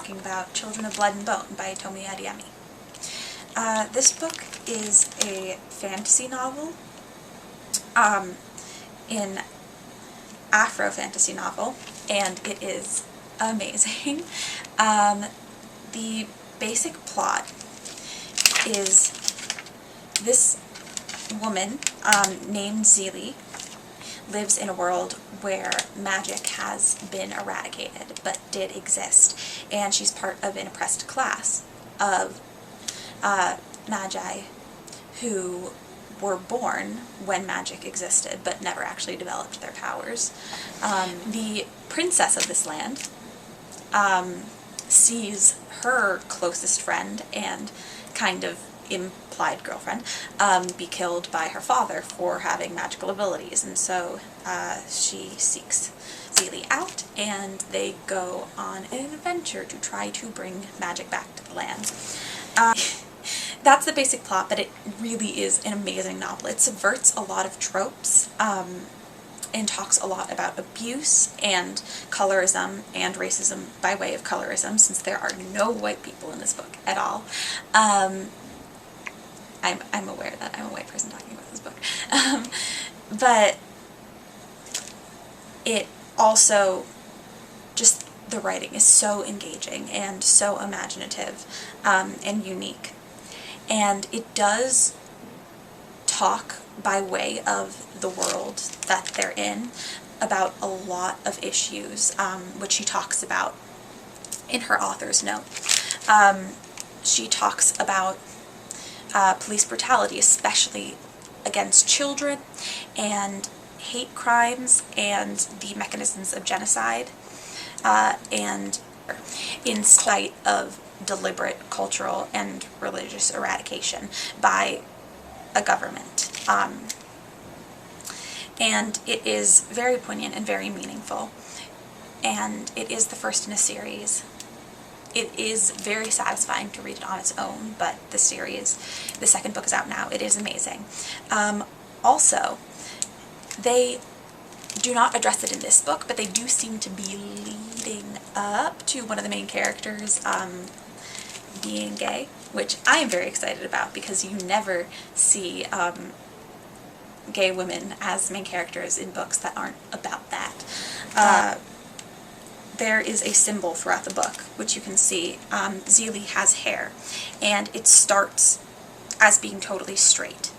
talking about Children of Blood and Bone by Toni Adeyemi. This book is a fantasy novel, an Afro-fantasy novel, and it is amazing. The basic plot is this woman named Zelie lives in a world where magic has been eradicated but did exist, and she's part of an oppressed class of magi who were born when magic existed but never actually developed their powers. The princess of this land sees her closest friend and kind of implied girlfriend be killed by her father for having magical abilities, and so she seeks Zelie out, and they go on an adventure to try to bring magic back to the land. That's the basic plot, but it really is an amazing novel. It subverts a lot of tropes and talks a lot about abuse and colorism and racism by way of colorism, since there are no white people in this book at all. I'm aware that I'm a white person talking about this book. But it also, just the writing is so engaging and so imaginative and unique. And it does talk by way of the world that they're in about a lot of issues, which she talks about in her author's note. She talks about police brutality, especially against children, and hate crimes, and the mechanisms of genocide, and in spite of deliberate cultural and religious eradication by a government. And it is very poignant and very meaningful, and it is the first in a series. It is very satisfying to read it on its own, but the series, the second book is out now. It is amazing. Also, they do not address it in this book, but they do seem to be leading up to one of the main characters being gay, which I am very excited about, because you never see gay women as main characters in books that aren't about that. There is a symbol throughout the book, which you can see. Zelie has hair, and it starts as being totally straight.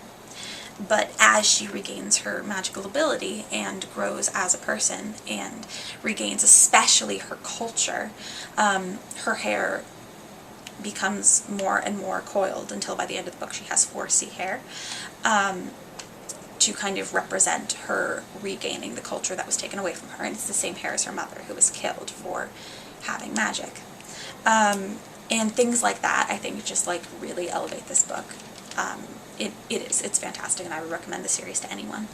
But as she regains her magical ability and grows as a person and regains especially her culture, her hair becomes more and more coiled until by the end of the book she has 4C hair, to kind of represent her regaining the culture that was taken away from her. And it's the same hair as her mother, who was killed for having magic. And things like that, I think, just like really elevate this book. It's fantastic, and I would recommend the series to anyone.